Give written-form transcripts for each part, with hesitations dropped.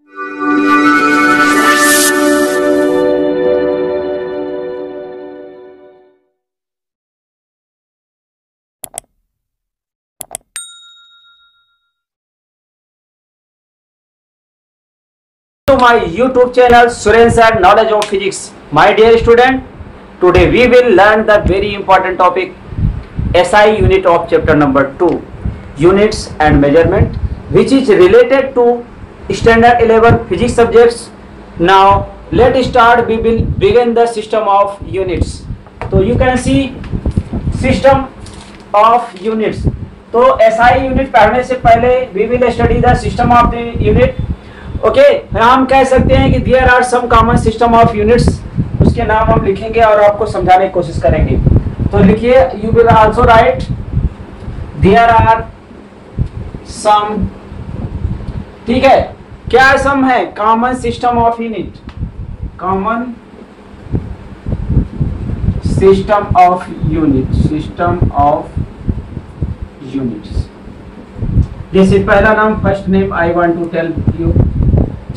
To my YouTube channel Suren Sir Knowledge of Physics. My dear student, today we will learn the very important topic SI unit of chapter number 2, units and measurement, which is related to standard 11 physics subjects. Now let's start. We will begin the system of units. So you can see system of units. तो SI unit पढ़ने से पहले we will study the system of the unit. Okay हम कह सकते हैं कि there are some common system of units, उसके नाम हम लिखेंगे और आपको समझाने की कोशिश करेंगे। तो लिखिए, you will also write there are some, ठीक है, क्या सम है? Common system of unit, common system of unit, system of units. जैसे पहला नाम, first name I want to tell you,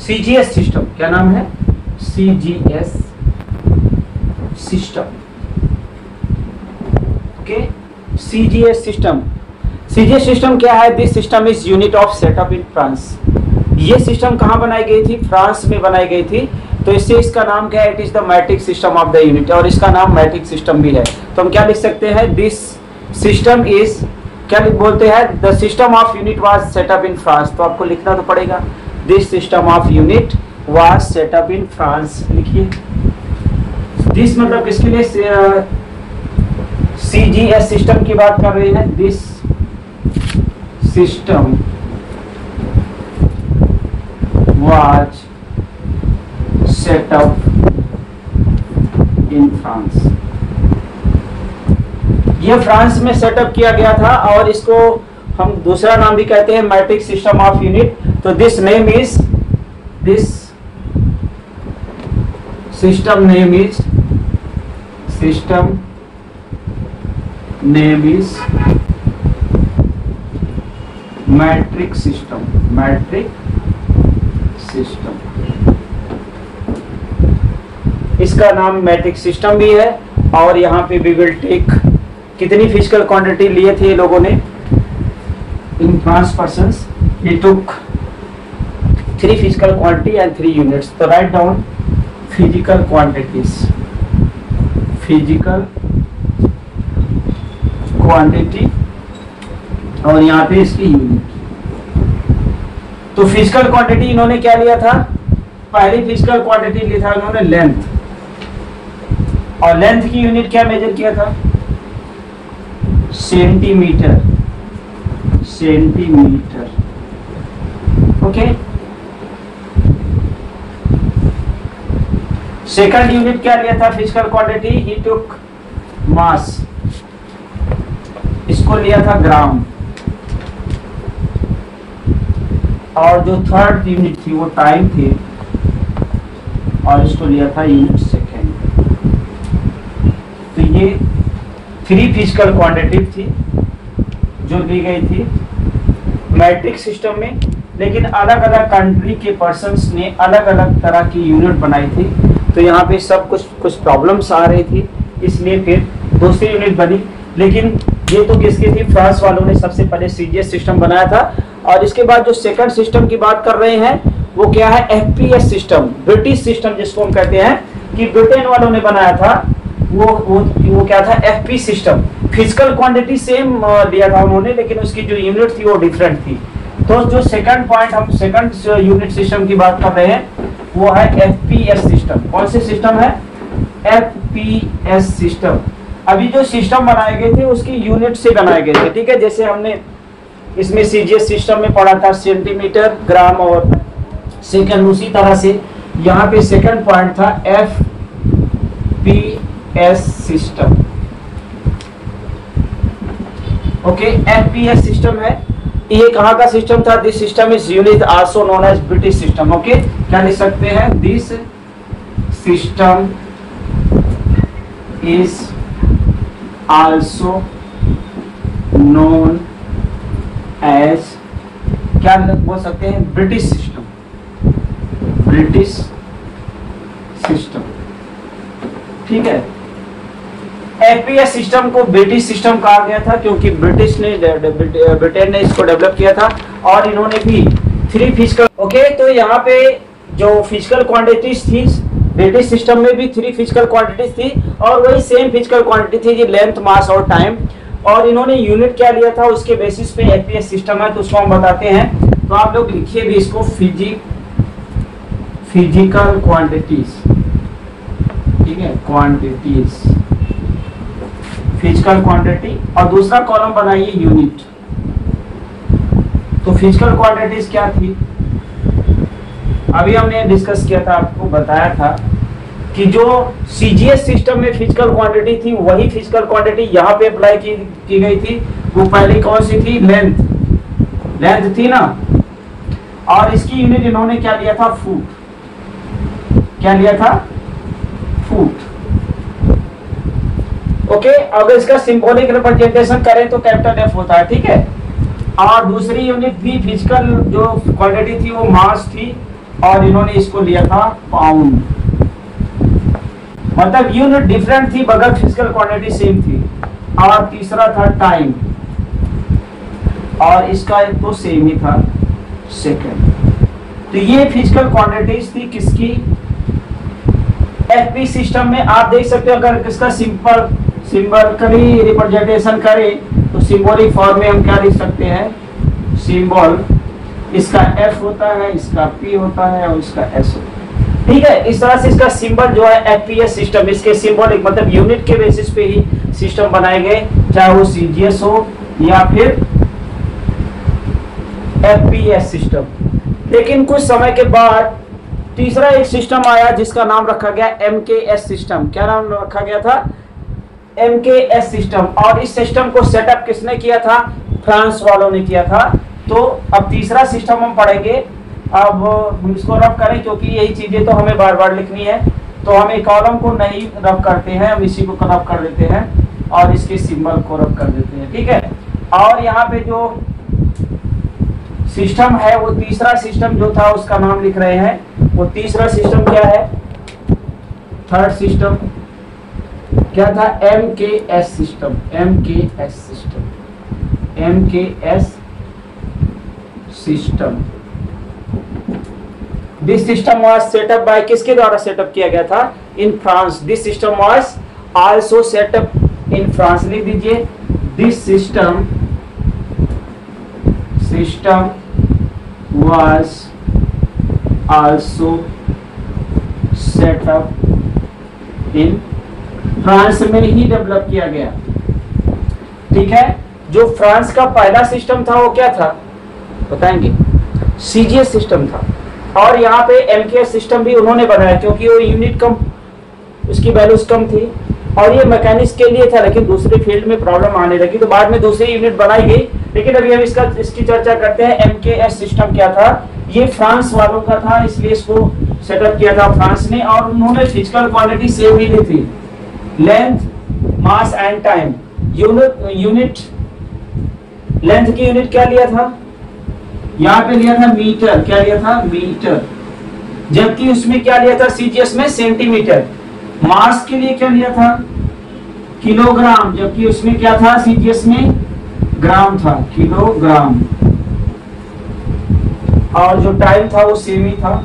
CGS system. क्या नाम है? CGS system. Okay, CGS system. CGS system क्या है? This system is unit of setup in France. ये system कहाँ बनाई गई थी? फ्रांस में बनाई गई थी। तो इससे इसका नाम क्या है? It is the matric system of the unit, और इसका नाम मैट्रिक सिस्टम भी है। तो हम क्या लिख सकते हैं? दिस सिस्टम इज, क्या बोलते हैं? The system of unit was setup in France. तो आपको लिखना तो पड़ेगा, this system of unit was setup in France. लिखिए, दिस मतलब किसके लिए? CGS सिस्टम की बात कर रहे हैं। This system was setup in France. ये फ्रांस में सेटअप किया गया था, और इसको हम दूसरा नाम भी कहते हैं मैट्रिक सिस्टम ऑफ यूनिट। तो this name is, this system name is, system name is matric system, matric system. इसका नाम मैट्रिक सिस्टम भी है। और यहाँ पे वी विल टेक, कितनी फिजिकल क्वांटिटी लिए थे ये लोगों ने? In France persons he took 3 physical quantity and 3 units. तो write down physical quantities, physical quantity, और यहाँ पे इसकी यूनिट। तो फिजिकल क्वांटिटी इन्होंने क्या लिया था? पहली फिजिकल क्वांटिटी लिया था इन्होंने लेंथ, और लेंथ की यूनिट क्या मेजर किया था? Centimetre, centimetre. Okay, second unit क्या लिया था? फिजिकल क्वांटिटी, ही टुक मास, इसको लिया था ग्राम। और जो थर्ड यूनिट थी वो टाइम थी, और इसको लिया था यूनिट सेकेंड। तो ये 3 फिजिकल क्वांटिटी थी जो दी गई थी मैट्रिक सिस्टम में। लेकिन अलग अलग कंट्री के पर्सन्स ने अलग अलग तरह की यूनिट बनाई थी। तो यहाँ पे सब कुछ प्रॉब्लम्स आ रही थी, इसलिए फिर दूसरी यूनिट बनी। लेकिन ये तो किसकी थी? फ्रांस वालों ने सबसे पहले CGS सिस्टम बनाया था। और इसके बाद जो सेकंड सिस्टम की बात कर रहे हैं वो क्या है? FPS सिस्टम, ब्रिटिश सिस्टम जिसको हम कहते हैं, कि ब्रिटेन वालों ने बनाया था। वो क्या था? FP system. Physical quantity same लिया था उन्होंने, लेकिन उसकी जो यूनिट थी वो डिफरेंट थी। तो जो सेकंड पॉइंट, हम सेकंड यूनिट सिस्टम की बात कर रहे हैं वो है FPS सिस्टम। कौन से सिस्टम है? FPS system. अभी जो सिस्टम बनाए गए थे उसकी यूनिट से बनाए गए थे, ठीक है। जैसे हमने इसमें CGS सिस्टम में पढ़ा था सेंटीमीटर, ग्राम और सेकंड, उसी तरह से यहाँ पे सेकंड पॉइंट था FPS system. Okay, FPS system है। ये कहाँ का सिस्टम था? This system is unit also known as British system. Okay, क्या लिख सकते हैं? This system is also known as, क्या बोल सकते हैं? British system. British system. ठीक है, एफपीएस सिस्टम को ब्रिटिश सिस्टम कहा गया था क्योंकि ब्रिटेन ने इसको डेवलप किया था और इन्होंने भी 3 फिजिकल। ओके, तो यहाँ पे जो फिजिकल क्वांटिटीज थी ब्रिटिश सिस्टम में भी 3 फिजिकल क्वांटिटीज थी और वही सेम फिजिकल क्वांटिटी थी, लेंथ, मास और टाइम। और इन्होंने यूनिट क्या लिया था उसके बेसिस पे एफपीएस सिस्टम है, तो उसको हम बताते हैं। तो आप लोग लिखिए भी इसको, फिजिकल क्वांटिटीज। ठीक है, क्वांटिटीज, फिजिकल क्वांटिटी, और दूसरा कॉलम बनाइए यूनिट। तो फिजिकल क्वांटिटीज क्या थी, अभी हमने डिस्कस किया था, आपको बताया था कि जो सीजीएस सिस्टम में फिजिकल क्वांटिटी थी वही फिजिकल क्वांटिटी यहाँ पे अप्लाई की गई थी। वो पहले कौन सी थी, लेंथ थी ना, और इसकी यूनिट इन्होंने क्या लिया था, फुट। क्या लिया था, फुट। ओके, अगर इसका सिंबॉलिक रिप्रेजेंटेशन करें तो कैपिटल एफ होता है। ठीक है, और दूसरी यूनिट भी फिजिकल जो क्वांटिटी थी वो मास थी और इन्होंने इसको लिया था पाउंड। मतलब यूनिट डिफरेंट थी मगर फिजिकल क्वांटिटी सेम थी। और तीसरा था टाइम, और इसका तो सेम ही था, सेकंड। तो ये फिजिकल क्वांटिटीज थी किसकी, एफपी सिस्टम में। आप देख सकते हो अगर इसका सिंबॉलिकली रिप्रेजेंटेशन करें तो सिंबॉलिक फॉर्म में हम क्या लिख सकते हैं, सिंबल, इसका एफ होता है, इसका पी होता है और इसका एस होता है। ठीक है, इस तरह से इसका सिंबल जो है एफपीएस सिस्टम, इसके सिंबॉलिक मतलब यूनिट के बेसिस पे ही सिस्टम बनाए गए, चाहे वो सीजीएस हो या फिर एफपीएस सिस्टम। लेकिन कुछ समय के बाद तीसरा एक सिस्टम आया जिसका नाम रखा गया एमकेएस सिस्टम। क्या नाम रखा गया था, एमकेएस सिस्टम। और इस सिस्टम को सेटअप किसने किया था, फ्रांस वालों ने किया था। तो अब तीसरा सिस्टम हम पढ़ेंगे। अब हम इसको रफ करें क्योंकि यही चीजें तो हमें बार बार लिखनी है, तो हम एक कॉलम को नहीं रफ करते हैं, हम इसी को रफ कर देते हैं और इसके सिंबल को रफ कर देते हैं। ठीक है, और यहाँ पे जो सिस्टम है वो तीसरा सिस्टम जो था उसका नाम लिख रहे हैं। वो तीसरा सिस्टम क्या है, थर्ड सिस्टम क्या था, MKS system. MKS system, MKS system. This system was setup by, किसके द्वारा सेटअप किया गया था, in France. This system was also setup in France. लिख दीजिए, this system was also set up in France में ही डेवलप किया गया। ठीक है, जो फ्रांस का पहला सिस्टम था वो क्या था बताएंगे, सीजीएस सिस्टम था। और यहाँ पे एमकेएस सिस्टम भी उन्होंने बनाया क्योंकि वो यूनिट कम, उसकी वैल्यूज कम थी और ये मैकेनिक्स के लिए था, लेकिन दूसरे फील्ड में प्रॉब्लम आने लगी तो बाद में दूसरी यूनिट बनाई गई। लेकिन अभी हम इसकी चर्चा करते हैं। एमकेएस सिस्टम क्या था, ये फ्रांस वालों का था, इसलिए इसको सेटअप किया था फ्रांस ने। और उन्होंने फिजिकल क्वांटिटी सेम ही ली थी, length, mass and time. Unit length की यूनिट क्या लिया था, यहाँ पे लिया था मीटर। क्या लिया था, मीटर। जबकि उसमें क्या लिया था, सीजीएस में सेंटीमीटर। मास के लिए क्या लिया था, किलोग्राम, जबकि उसमें क्या था, सीजीएस में ग्राम था, किलोग्राम। और जो टाइम था वो सेम ही था,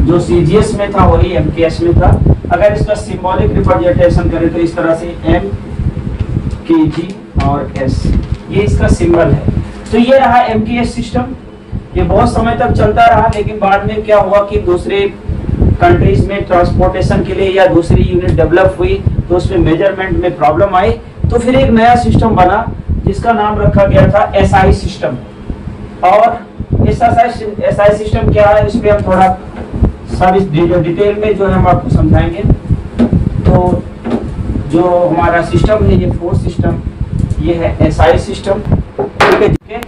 जो सीजीएस में था वही एमकेएस में था। अगर इसका सिंबॉलिक रिप्रेजेंटेशन करें तो इस तरह से एम, के, जी और एस, ये इसका सिंबल है। तो ये रहा एमकेएस सिस्टम। ये बहुत समय तक चलता रहा, लेकिन बाद में क्या हुआ कि दूसरे कंट्रीज में ट्रांसपोर्टेशन के लिए या दूसरी यूनिट डेवलप हुई तो उसमें मेजरमेंट में प्रॉब्लम आई, तो फिर एक नया सिस्टम बना जिसका नाम रखा गया था एसआई सिस्टम। और एसआई सिस्टम क्या है, इसमें हम थोड़ा सारी डिटेल में जो है हम आपको समझाएंगे। तो जो हमारा सिस्टम है ये 4 सिस्टम, ये है एसआई सिस्टम। ठीक है,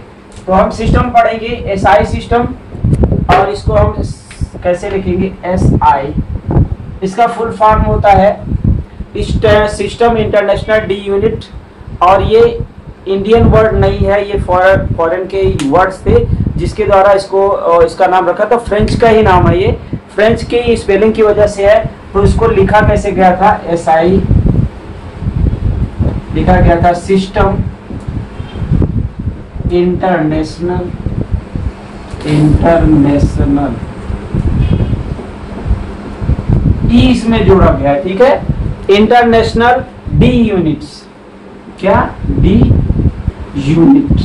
तो हम सिस्टम पढ़ेंगे एसआई सिस्टम, और इसको हम कैसे लिखेंगे, एसआई। इसका फुल फॉर्म होता है सिस्टम इंटरनेशनल डी यूनिट। और ये इंडियन वर्ड नहीं है, ये फॉरेन के वर्ड्स थे जिसके द्वारा इसको इसका नाम रखा था, फ्रेंच का ही नाम है ये, फ्रेंच की स्पेलिंग की वजह से है। तो इसको लिखा कैसे गया था, SI लिखा गया था, सिस्टम इंटरनेशनल ई इसमें जोड़ा गया है, ठीक है, इंटरनेशनल डी यूनिट्स, क्या डी यूनिट,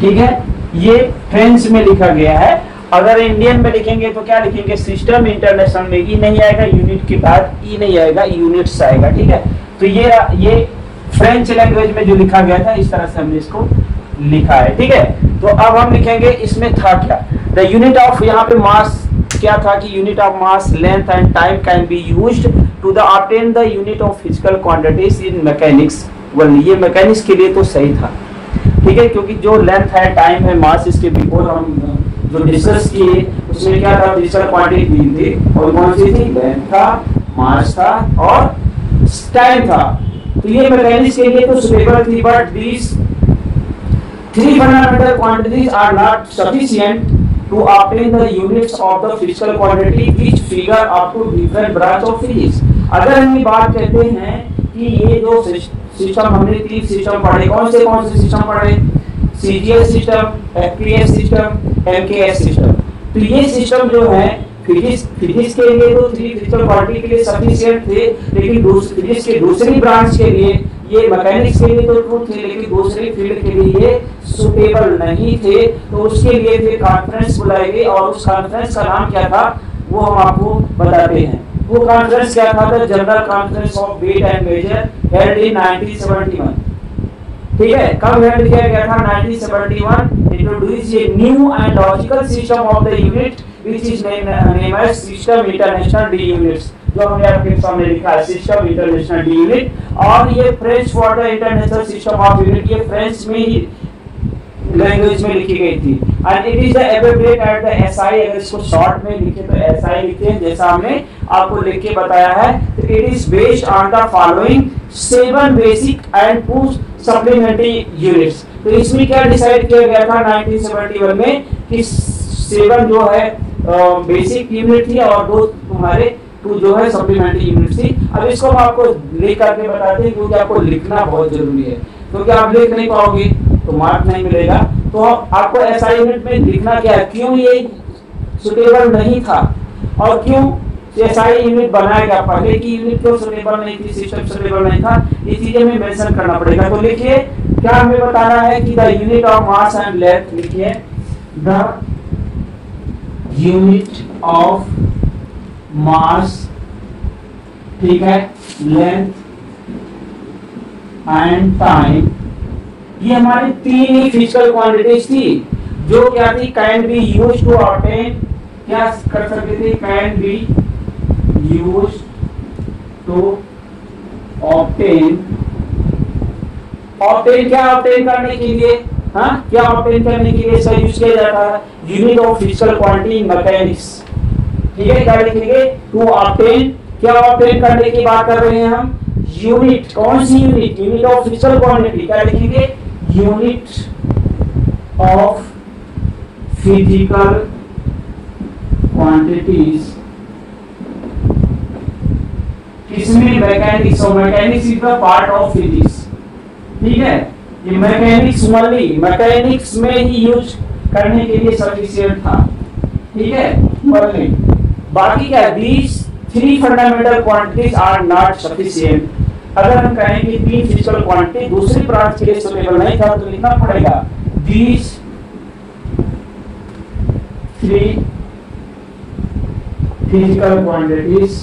ठीक है, ये फ्रेंच में लिखा गया है। अगर इंडियन में लिखेंगे तो क्या लिखेंगे, सिस्टम इंटरनेशनल में ई नहीं आएगा, यूनिट के बाद ई नहीं आएगा, यूनिट्स आएगा, ठीक है। तो ये फ्रेंच लैंग्वेज में जो लिखा गया था, इस तरह से हमने इसको लिखा है, ठीक है। तो अब हम लिखेंगे, इसमें था क्या, द यूनिट ऑफ, यहाँ पे मास क्या था कि unit of mass length and time can be used to the obtain the unit of physical quantities in mechanics. ये मैकेनिक्स के लिए तो सही था, ठीक है, क्योंकि जो लेंथ है, टाइम है, मास, इसके बिफोर हम जो डिस्कस किए उसमें क्या था, फिजिकल क्वांटिटी तीन थी, और कौन सी थी, लेंथ था, मास था और टाइम था। तो ये मैकेनिक्स के लिए तो सुटेबल थी, but these three fundamental quantities are not sufficient to obtain the units of the physical quantity which figure up to different branch of physics। अगर हम ये बात कहते हैं कि ये जो सिस्टम, हमने तीन सिस्टम पढ़े, कौन से सिस्टम पढ़े, CGS system, FPS system, MKS system. तो ये सिस्टम जो है फिजिक्स के लिए तो थ्री फिजिकल क्वांटिटी के लिए सफिशिएंट थे, लेकिन फिजिक्स के दूसरी ब्रांच के लिए, ये मैकेनिक्स के लिए तो ट्रू थे, लेकिन दूसरी फील्ड के लिए ये सुटेबल नहीं थे। तो उसके लिए फिर कॉन्फ्रेंस बुलाई गई, और उस कॉन्फ्रेंस का नाम क्या था वो हम आपको बताते हैं। वो कॉन्फ्रेंस क्या था, the general conference of weight and measure held in 1971, ठीक है। कब हेल्ड किया गया था, 1971। Introduce a new and logical system of the unit which is named as system international de units, जो हमने आपके सामने लिखा है, सिस्टम इंटरनेशनल डी यूनिट। और ये French for the international system of unit, ये फ्रेंच में ही लैंग्वेज में लिखी गई थी। And it is the abbreviate at the SI, अगर इसको शॉर्ट में लिखे तो SI लिखे, जैसा हमने आपको लिख के बताया है। तो it is based on the following 7 basic and 2 supplementary units. तो इसमें क्या डिसाइड किया गया था 1971 में कि 7 जो है बेसिक यूनिट थी और 2 तुम्हारे 2 जो है सप्लीमेंट्री यूनिट थी। अब इसको हम आपको लिख करके बताते हैं, क्योंकि आपको लिखना बहुत जरूरी है, क्योंकि आप लिख नहीं पाओगे तो मार्क नहीं मिलेगा। तो आपको SI यूनिट में लिखना क्या है, क्यों ये सुटेबल नहीं था और क्यों SI यूनिट बनाया गया, पहले की यूनिट क्यों सुटेबल नहीं थी, सिस्टम सुटेबल नहीं था, ये चीजें हमें मेंशन करना पड़ेगा। तो लिखिए, क्या हमें बताना है कि the unit of mass and length, लिखिए द यूनिट ऑफ मास, ठीक है, लेंथ एंड टाइम, ये हमारी 3 ही फिजिकल क्वांटिटीज थी, जो क्या थी, can be used to obtain, क्या कर सकते थे, can be used to obtain, क्या ऑब्टेन करने के लिए, हाँ, क्या ऑब्टेन करने के लिए इसका यूज किया जाता है, unit of physical quantity in mechanics, ठीक है। क्या लिखेंगे, टू ऑब्टेन, क्या ऑब्टेन करने की बात कर रहे हैं हम, यूनिट, कौन सी unit, unit of physical quantity, क्या लिखेंगे, यूनिट ऑफ फिजिकल क्वांटिटीज, किसमें, मैकेनिक्स, और mechanics is the part of physics, ठीक है। ये मैकेनिक्स ओनली, मैकेनिक्स में ही यूज करने के लिए सफिशिएंट था, ठीक है, ओनली। बाकी क्या, these 3 fundamental quantities are not sufficient. अगर हम कहें कि 3 फिजिकल क्वांटिटी दूसरी ब्रांच के लिए सुटेबल नहीं था, तो लिखना पड़ेगा these 3 physical quantities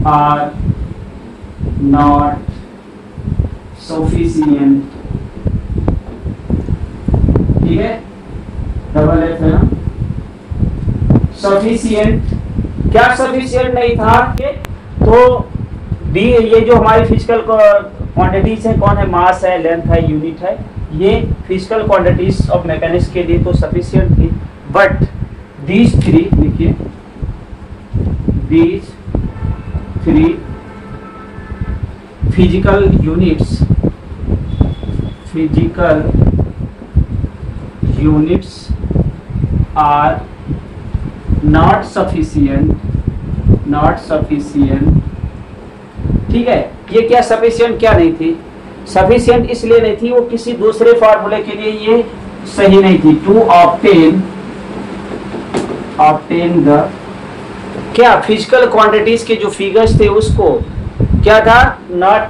are not sufficient, ठीक है, डबल एफ है ना, सफिशिएंट, क्या सफिशिएंट नहीं था, तो ये जो हमारी फिजिकल क्वांटिटीज है, कौन है, मास है, लेंथ है, यूनिट है, ये फिजिकल क्वांटिटीज ऑफ मैकेनिक्स के लिए तो सफिशिएंट थी, बट दीज 3, लिखिए, these 3 physical units are not sufficient, ठीक है। ये क्या सफिशिएंट क्या नहीं थी? सफिशिएंट इसलिए नहीं थी, वो किसी दूसरे फार्मूले के लिए ये सही नहीं थी। टू ऑब्टेन द क्या फिजिकल क्वांटिटीज के जो फिगर्स थे उसको क्या था, not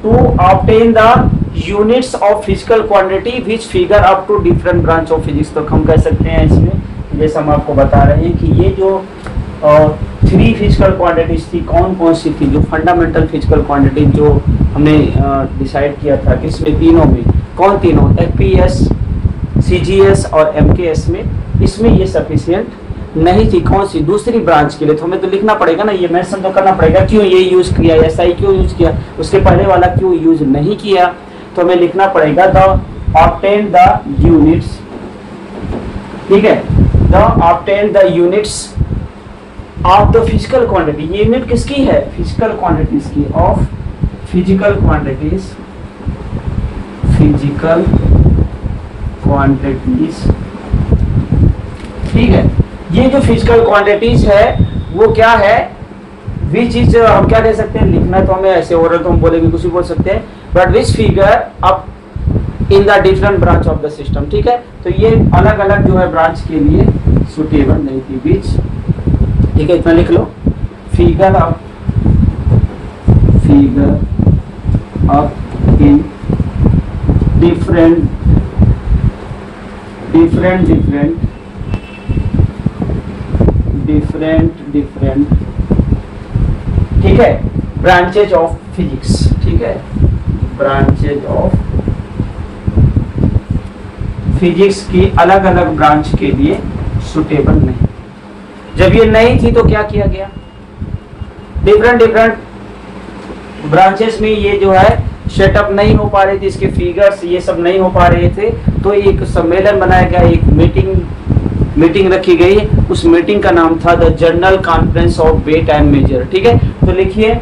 to obtain the units of physical quantity which figure up to different branch of physics. तो हम कह सकते हैं इसमें, जैसे हम आपको बता रहे हैं कि ये जो 3 फिजिकल क्वांटिटीज थी, कौन कौन सी थी, जो फंडामेंटल फिजिकल क्वांटिटी जो हमने डिसाइड किया था, किसमें, तीनों में, कौन तीनों, FPS, CGS और MKS में, इसमें ये सफिशिएंट नहीं थी। कौन सी? दूसरी ब्रांच के लिए। तो हमें तो लिखना पड़ेगा ना, ये मेंशन तो करना पड़ेगा क्यों ये यूज किया, SI क्यों यूज किया, उसके पहले वाला क्यों यूज नहीं किया। तो हमें लिखना पड़ेगा द ऑब्टेन द यूनिट्स, ठीक है, the obtain the units of the physical quantity. ये यूनिट किसकी है? फिजिकल क्वांटिटीज की, ऑफ फिजिकल क्वांटिटीज ठीक है। ये जो फिजिकल क्वांटिटीज है वो क्या है, विच इज, हम क्या दे सकते हैं, लिखना तो हमें ऐसे ओरल तो हम बोलेंगे, कुछ भी बोल सकते हैं, but which figure up in the different branch of the system, ठीक है। तो ये अलग अलग जो है ब्रांच के लिए सुटेबल नहीं थी, विच, ठीक है, इतना लिख लो, फिगर अप इन डिफरेंट ठीक है ब्रांचेज ऑफ फिजिक्स, ठीक है, ब्रांचेज ऑफ फिजिक्स की अलग अलग ब्रांच के लिए सुटेबल नहीं। जब ये नहीं थी तो क्या किया गया, डिफरेंट ब्रांचेस में ये जो है सेटअप नहीं हो पा रही थी, इसके फिगर्स ये सब नहीं हो पा रहे थे, तो एक सम्मेलन बनाया गया, एक मीटिंग रखी गई। उस मीटिंग का नाम था the general conference of weight and measure, ठीक है। तो लिखिए,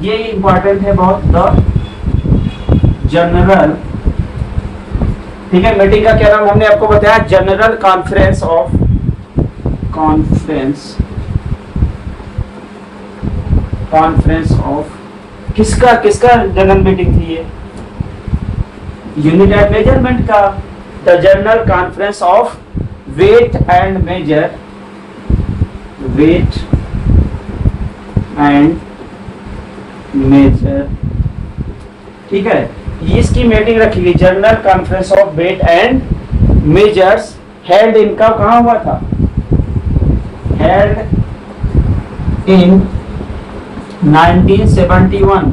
ये इंपॉर्टेंट है बहुत, द जनरल, ठीक है, मीटिंग का क्या नाम हमने आपको बताया, जनरल कॉन्फ्रेंस ऑफ किसका जनरल मीटिंग थी ये, यूनिट एंड मेजरमेंट का, the general conference of weight and measure, ठीक है। इसकी मीटिंग रखी गई, general conference of weight and measures, held इनका कहाँ हुआ था, हेल्ड इन 1971,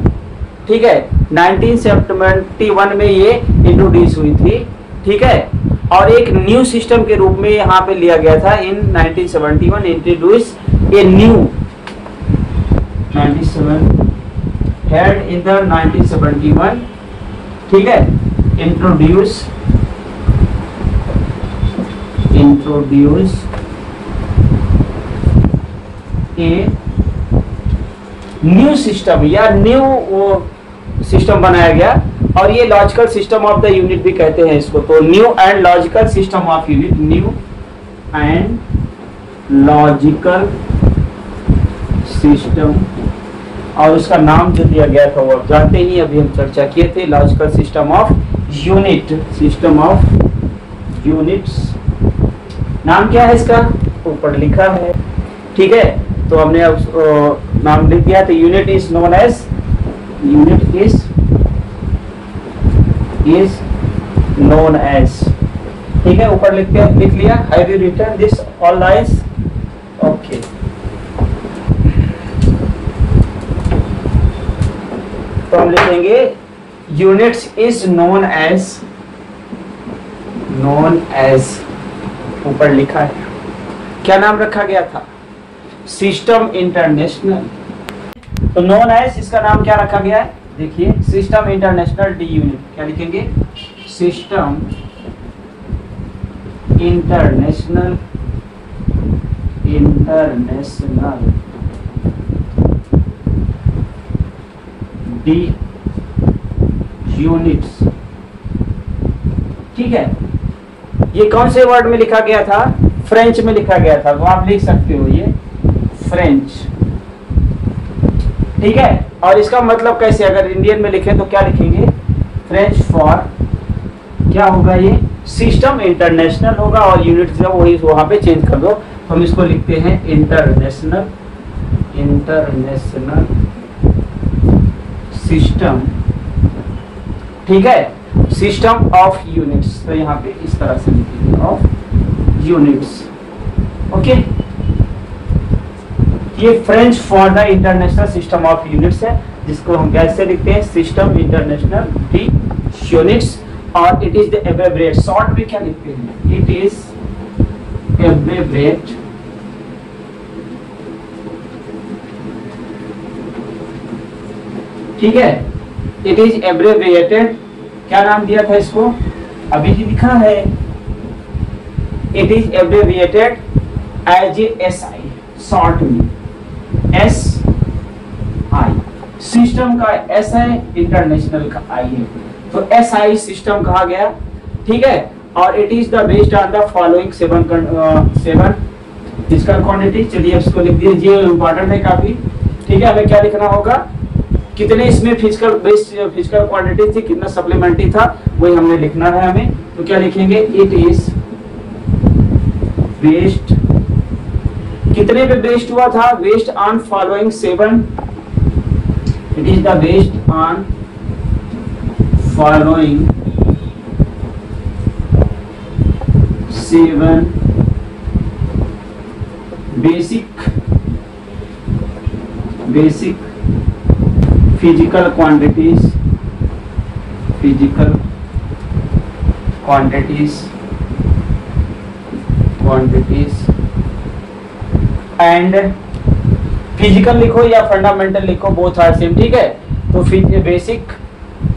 ठीक है, 1971 में ये इंट्रोड्यूस हुई थी, ठीक है। और एक न्यू सिस्टम के रूप में यहाँ पे लिया गया था, इन 1971 इंट्रोड्यूस ए न्यू 1971, ठीक है, इंट्रोड्यूस ए न्यू सिस्टम या न्यू सिस्टम बनाया गया, और ये logical system of the unit भी कहते हैं इसको। तो new and logical system of unit, new and logical system, और उसका नाम जो दिया गया था वो आप जानते ही, अभी हम चर्चा किए थे, logical system of unit, system of units. नाम क्या है इसका, ऊपर लिखा है, ठीक है। तो हमने अब नाम लिख दिया, तो यूनिट इज नोन एज, ठीक है, ऊपर लिख लिया। Have you written this all lines? Okay, तो हम लिखेंगे यूनिट्स इज नोन एज, ऊपर लिखा है, क्या नाम रखा गया था, सिस्टम इंटरनेशनल। तो नोन एज इसका नाम क्या रखा गया है, देखिए, सिस्टम इंटरनेशनल डी यूनिट, क्या लिखेंगे, सिस्टम इंटरनेशनल डी यूनिट्स। ठीक है, ये कौन से वर्ड में लिखा गया था? फ्रेंच में लिखा गया था, तो आप लिख सकते हो ये फ्रेंच। ठीक है, और इसका मतलब कैसे, अगर इंडियन में लिखें तो क्या लिखेंगे? फ्रेंच फॉर क्या होगा? ये सिस्टम इंटरनेशनल होगा, और यूनिट जो वही वहां पे चेंज कर दो, तो हम इसको लिखते हैं इंटरनेशनल, इंटरनेशनल सिस्टम। ठीक है, सिस्टम ऑफ यूनिट्स, तो यहाँ पे इस तरह से लिखेंगे ऑफ यूनिट्स। ओके, ये French for the international system of units है, जिसको हम कैसे लिखते हैं? सिस्टम इंटरनेशनल दी यूनिट्स, और इट इज द एब्रेविएट, शॉर्ट में क्या लिखते हैं? इट इज एब्रेविएट, ठीक है, इट इज एब्रेविएटेड। क्या नाम दिया था इसको? अभी जी लिखा है, it is abbreviated as S I, short में एस आई। सिस्टम का एस है, इंटरनेशनल का आई है, तो एस आई सिस्टम कहा गया। ठीक है, और it is the based on the following seven physical quantity. चलिए इसको लिख दीजिए, इंपॉर्टेंट है काफी। ठीक है, हमें क्या लिखना होगा? कितने इसमें फिजिकल क्वांटिटी थी, कितना सप्लीमेंट्री था, वही हमने लिखना है हमें। तो क्या लिखेंगे? इट इज बेस्ड, कितने पे बेस्ड हुआ था? Based on following 7। It is the based on following 7 basic physical quantities and physical लिखो या फंडामेंटल लिखो, बोथ आर सेम। ठीक है, तो बेसिक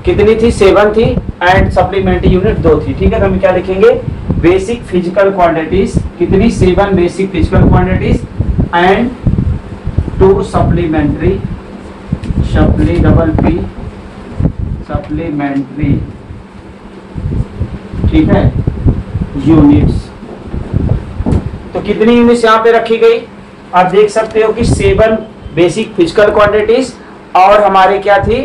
कितनी थी? 7 थी, एंड सप्लीमेंट्री यूनिट 2 थी। ठीक है, तो हम क्या लिखेंगे? बेसिक फिजिकल क्वांटिटीज कितनी? 7 basic physical quantities and 2 supplementary supplementary, ठीक है, यूनिट्स। तो कितनी यूनिट्स यहाँ पे रखी गई? आप देख सकते हो कि 7 बेसिक फिजिकल क्वांटिटीज और हमारे क्या थी?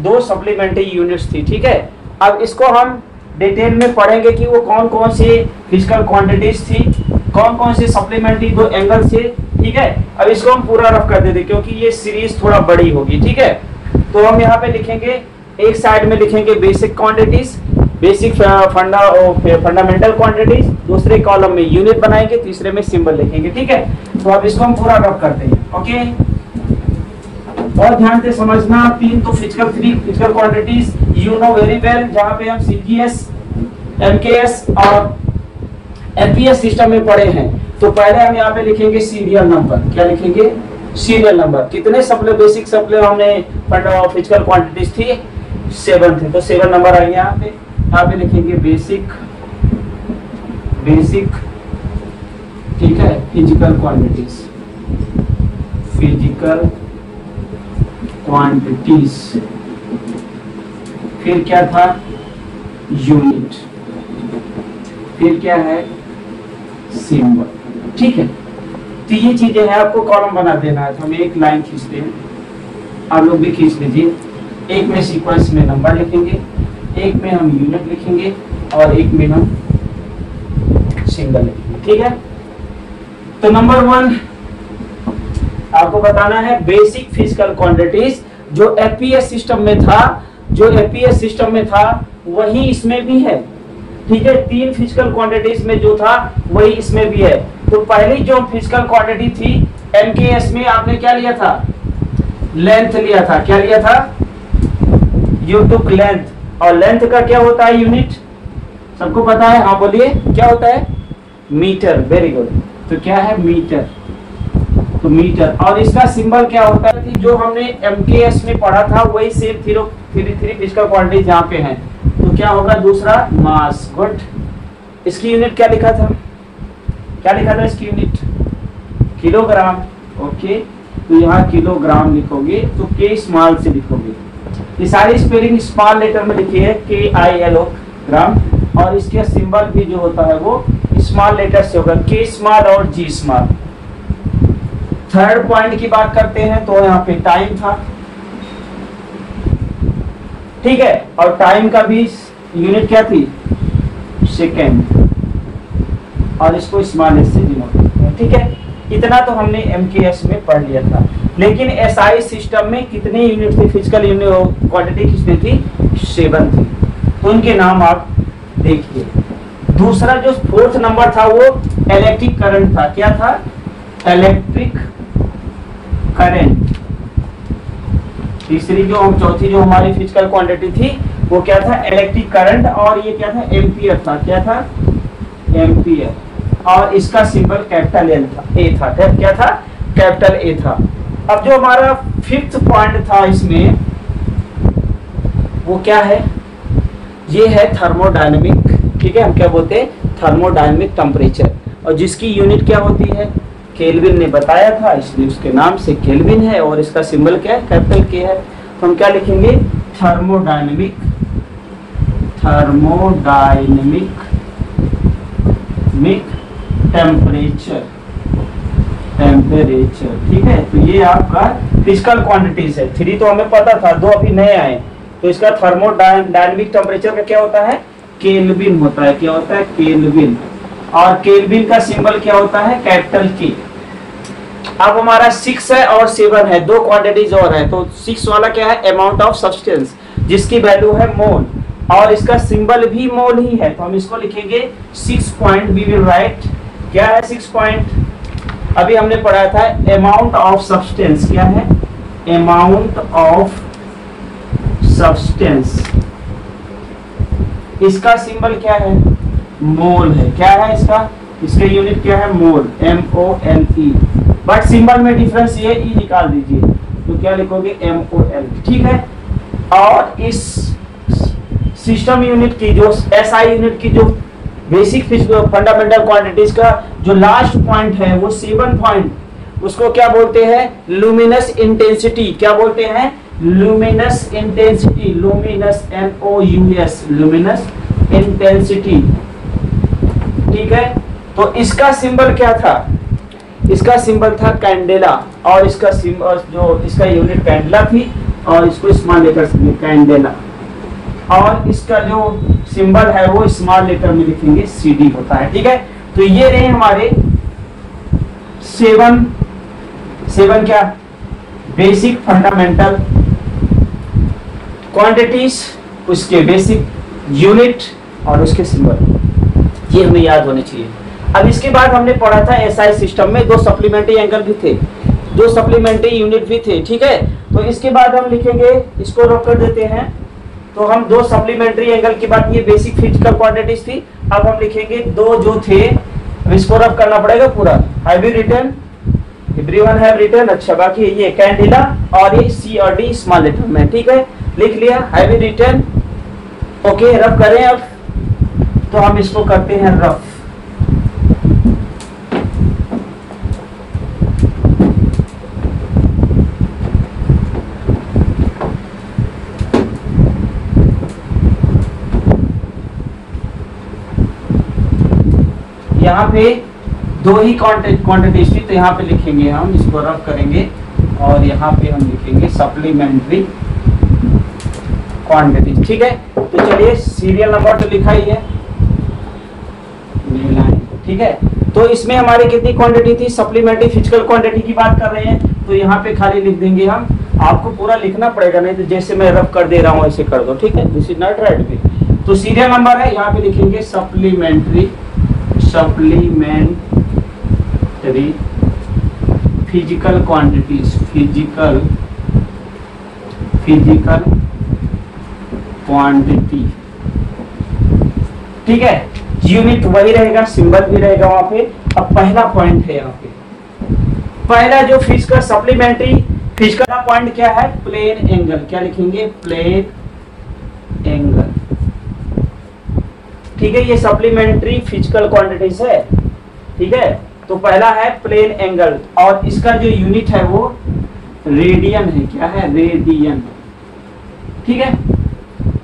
2 सप्लीमेंट्री यूनिट्स थी। ठीक है, अब इसको हम डिटेल में पढ़ेंगे कि वो कौन कौन से फिजिकल क्वांटिटीज थी, कौन कौन से सप्लीमेंट्री 2 एंगल से। ठीक है, अब इसको हम पूरा रफ कर देते क्योंकि ये सीरीज थोड़ा बड़ी होगी। ठीक है, तो हम यहाँ पे लिखेंगे, एक साइड में लिखेंगे basic quantities, basic fundamental quantities, दूसरे कॉलम में यूनिट बनाएंगे, तीसरे में सिंबल लिखेंगे। ठीक है, तो अब इसको हम पूरा रफ करते हैं। ओके, बहुत ध्यान से समझना। 3 तो physical quantities you know very well, जहाँ पे हम सीजीएस, एमकेएस और एमपीएस सिस्टम में पढ़े हैं। तो पहले हम यहाँ पे लिखेंगे सीरियल नंबर। क्या लिखेंगे? Serial number. कितने बेसिक सप्ले हमने फिजिकल क्वांटिटीज थी? 7 थी, तो 7 नंबर आएंगे यहाँ पे। यहाँ पे लिखेंगे बेसिक, ठीक है, फिजिकल क्वांटिटीज, फिर क्या था? यूनिट, फिर क्या है? सिंबल। ठीक है, तो ये चीजें हैं, आपको कॉलम बना देना है। तो हम एक लाइन खींचते हैं, आप लोग भी खींच लीजिए। एक में सीक्वेंस में नंबर लिखेंगे, एक में हम यूनिट लिखेंगे और एक में हम सिंबल लिखेंगे। ठीक है, तो नंबर 1 आपको बताना है बेसिक फिजिकल क्वांटिटीज। जो एपीएस सिस्टम में था, वही इसमें भी है। ठीक है, 3 फिजिकल क्वांटिटीज में जो था वही इसमें भी है। तो पहली जो फिजिकल क्वांटिटी थी एमकेएस में, आपने क्या लिया था? लेंथ लिया था। क्या लिया था? You took length. और लेंथ का क्या होता है? यूनिट। सबको पता है? हाँ बोलिए, क्या होता है? मीटर। Very good. तो क्या है? मीटर। तो मीटर। और इसका सिंबल क्या होता है? जो हमने एमकेएस में पढ़ा था वही सेम 3 फिजिकल क्वांटिटीज यहाँ पे हैं। तो क्या होगा? दूसरा मास। गुड। इसकी यूनिट क्या लिखा था? क्या लिखा था इसकी यूनिट? किलोग्राम। ओके, तो यहाँ किलोग्राम लिखोगे, तो के स्मॉल से लिखोगे। ये सारी स्पेलिंग स्मॉल लेटर में लिखी है, KILO ग्राम, और इसके सिंबल भी जो होता है वो स्मॉल लेटर से होगा, K स्मॉल और G स्मॉल। थर्ड पॉइंट की बात करते हैं तो यहाँ पे टाइम था, ठीक है, और टाइम का भी यूनिट क्या थी, सेकेंड, और इसको स्मॉल एस से डिनोट करते हैं, ठीक है। इतना तो हमने MKS में पढ़ लिया था। लेकिन SI सिस्टम में कितने यूनिट थे, फिजिकल यूनिट क्वांटिटी कितनी थी, 7 थी। तो उनके नाम आप देखिए। दूसरा जो फोर्थ नंबर था वो इलेक्ट्रिक करंट था। क्या था, इलेक्ट्रिक करंट। तीसरी जो चौथी जो हमारी फिजिकल क्वांटिटी थी वो क्या था, इलेक्ट्रिक करंट, और ये क्या था, एम्पियर था। क्या था, एम्पियर, और इसका सिंबल कैपिटल ए था। क्या था, कैपिटल ए था। अब जो हमारा फिफ्थ पॉइंट था इसमें वो क्या है, ये है थर्मोडायनेमिक, ठीक है। हम क्या बोलते हैं, थर्मोडायनेमिक टेम्परेचर, और जिसकी यूनिट क्या होती है, केल्विन ने बताया था, इसलिए उसके नाम से केल्विन है, और इसका सिंबल क्या है, कैपिटल के है। तो हम क्या लिखेंगे, थर्मोडायनेमिक टेम्परेचर, ठीक है। तो ये आपका फिजिकल क्वांटिटीज है। 3 तो हमें पता था, 2 अभी नए आए। तो इसका थर्मोडायनेमिक टेम्परेचर का क्या होता है, केल्विन होता है। क्या होता है, केल्विन, और केल्विन का सिंबल क्या होता है, कैपिटल के। अब हमारा 6 है और 7 है, 2 क्वांटिटीज और है। तो 6 वाला क्या है, अमाउंट ऑफ सब्सटेंस, जिसकी वैल्यू है मोल, और इसका सिंबल भी मोल ही है। तो हम इसको लिखेंगे 6 पॉइंट, वी विल राइट। क्या है 6 पॉइंट, अभी हमने पढ़ा था अमाउंट ऑफ सब्सटेंस। क्या है, अमाउंट ऑफ सब्सटेंस, इसका सिंबल क्या है, मोल है। क्या है इसका यूनिट क्या है, मोल, MOLE। बट सिंबल में डिफरेंस ये ई निकाल दीजिए, तो क्या लिखोगे, MOL, ठीक है। और इस सिस्टम यूनिट की जो SI यूनिट की जो बेसिक फंडामेंटल क्वांटिटीज का जो लास्ट पॉइंट है वो 7 पॉइंट, उसको क्या बोलते हैं, लुमिनस इंटेंसिटी। क्या बोलते हैं, luminous intensity, luminous LOUS, luminous intensity, ठीक है। तो इसका सिंबल क्या था, इसका सिंबल था कैंडेला, और इसका सिंबल जो इसका यूनिट कैंडेला थी, और इसको स्मॉल लेटर से कैंडेला, और इसका जो सिंबल है वो स्मॉल लेटर में लिखेंगे CD होता है, ठीक है। तो ये रहे हमारे 7 क्या, बेसिक फंडामेंटल क्वांटिटीज, उसके बेसिक यूनिट और उसके सिंबल, ये हमें याद होने चाहिए। अब इसके बाद हमने पढ़ा था SI सिस्टम में 2 सप्लीमेंट्री एंगल भी थे, 2 सप्लीमेंट्री यूनिट भी थे, ठीक है। तो इसके बाद हम लिखेंगे, इसको रोक कर देते हैं। तो हम 2 सप्लीमेंट्री एंगल की बात, ये बेसिक फिजिकल क्वांटिटीज थी। अब हम लिखेंगे 2 जो थे, अब इसको रफ करना पड़ेगा पूरा। Have you written, everyone have written, अच्छा। बाकी ये कैंडेला और ये C और D स्मॉल लेटर में, ठीक है, लिख लिया, have you written, okay. Rough करें अब, तो हम इसको करते हैं रफ। यहाँ पे 2 ही क्वांटिटीज थी, तो यहाँ पे लिखेंगे हम, इसको रफ करेंगे, और यहाँ पे हम लिखेंगे सप्लीमेंट्री क्वांटिटी, ठीक है। तो चलिए, सीरियल नंबर तो लिखा ही है, ठीक है। तो इसमें हमारी कितनी क्वांटिटी थी, सप्लीमेंट्री फिजिकल क्वांटिटी की बात कर रहे हैं, तो यहाँ पे खाली लिख देंगे हम। आपको पूरा लिखना पड़ेगा, नहीं तो जैसे मैं रफ कर दे रहा हूँ ऐसे कर दो, ठीक है। This is not right way. तो सीरियल नंबर है, यहाँ पे लिखेंगे supplementary physical quantities, physical quantity, ठीक है। यूनिट वही रहेगा, सिंबल भी रहेगा वहां पे। अब पहला पॉइंट है यहाँ पे, पहला जो फिजिकल सप्लीमेंट्री फिजिकल पॉइंट क्या है, प्लेन एंगल। क्या लिखेंगे, प्लेन एंगल, ठीक है। ये सप्लीमेंट्री फिजिकल क्वांटिटीज है, ठीक है। तो पहला है प्लेन एंगल, और इसका जो यूनिट है वो रेडियन है। क्या है, रेडियन, ठीक है,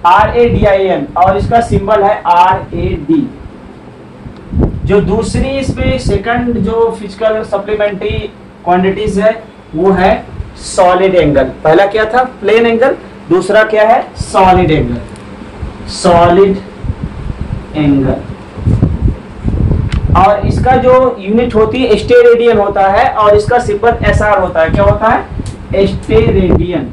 RADIN, और इसका सिंबल है RAD। जो दूसरी इसमें सेकंड जो फिजिकल सप्लीमेंट्री क्वांटिटीज है वो है सॉलिड एंगल। पहला क्या था? प्लेन एंगल, दूसरा क्या है? Solid angle. सॉलिड एंगल, और इसका जो यूनिट होती है स्टेरेडियन होता है, और इसका सिंबल SR होता है। क्या होता है? स्टेरेडियन।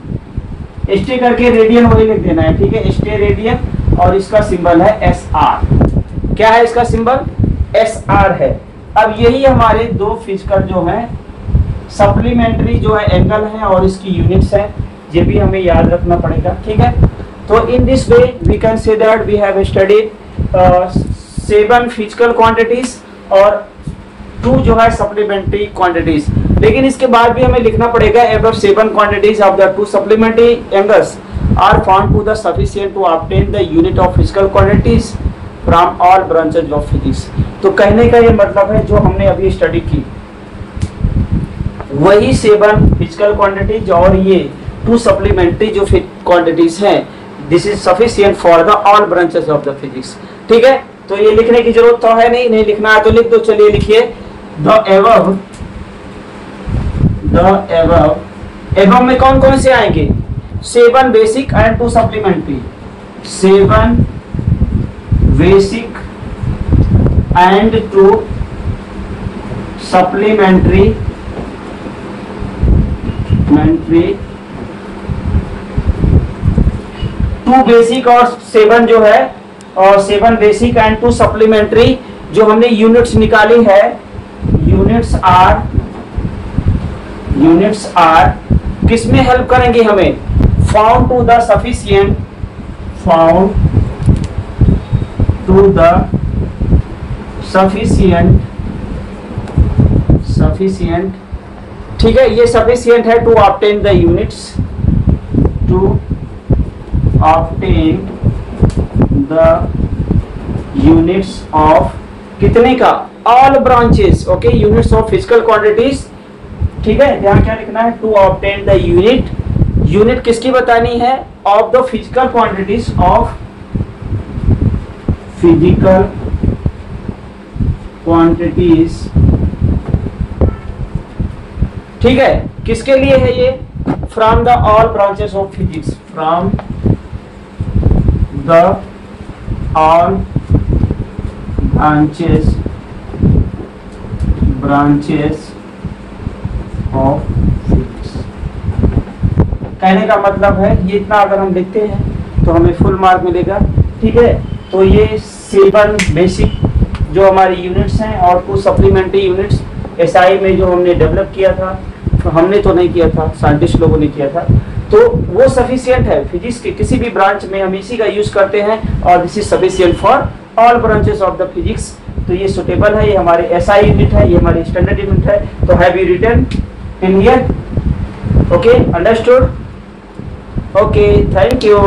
स्टे करके रेडियन वही लिख देना है, ठीक है, स्टेरेडियन, और इसका सिंबल है SR। क्या है इसका सिंबल? SR है। अब यही हमारे दो फिजिकल जो है सप्लीमेंट्री जो है एंगल है और इसकी यूनिट्स है, ये भी हमें याद रखना पड़ेगा, ठीक है। तो in this way we can say that we have studied 7 physical quantities और 2 जो है सप्लीमेंट्री क्वांटिटीज। लेकिन इसके बाद भी हमें लिखना पड़ेगा above 7 quantities of the 2 supplementary angles are found to the sufficient to obtain the unit of physical quantities from all branches of physics. तो कहने का ये मतलब है जो हमने अभी स्टडी की वही 7 फिजिकल क्वांटिटीज और ये 2 सप्लीमेंट्री जो क्वांटिटीज हैं, this is sufficient for the all branches of the physics, ठीक है। तो ये लिखने की जरूरत तो है नहीं लिखना है तो लिख दो। चलिए लिखिए द एबव में कौन कौन से आएंगे? 7 basic and 2 supplementary. 7 basic and 2 supplementary 2 basic और 7 जो है, और 7 बेसिक एंड 2 सप्लीमेंट्री जो हमने यूनिट्स निकाली है, यूनिट्स आर किसमें हेल्प करेंगे हमें? फाउंड टू द सफिशिएंट, ठीक है, ये सफिशिएंट है to obtain the units, of कितने का? All branches, okay, units of physical quantities, ठीक है। यहाँ क्या लिखना है? टू ऑब्टेन द यूनिट किसकी बतानी है? Of the physical quantities of physical quantities, ठीक है। किसके लिए है ये? From the all branches of physics, from the all branches of physics. कहने का मतलब है ये इतना अगर हम लिखते हैं तो हमें फुल मार्क मिलेगा, ठीक है। तो ये 7 बेसिक जो हमारी यूनिट्स हैं और 2 सप्लीमेंट्री यूनिट्स SI में जो हमने डेवलप किया था, तो हमने तो नहीं किया था, साइंटिस्ट लोगों ने किया था, तो वो सफिशिएंट है फिजिक्स के किसी भी ब्रांच में, हम इसी का यूज करते हैं, और this is sufficient for all branches of the physics. तो ये सुटेबल है, ये हमारे SI यूनिट है, ये हमारी स्टैंडर्ड यूनिट है। तो have you written in here? Okay, understood? Okay, thank you.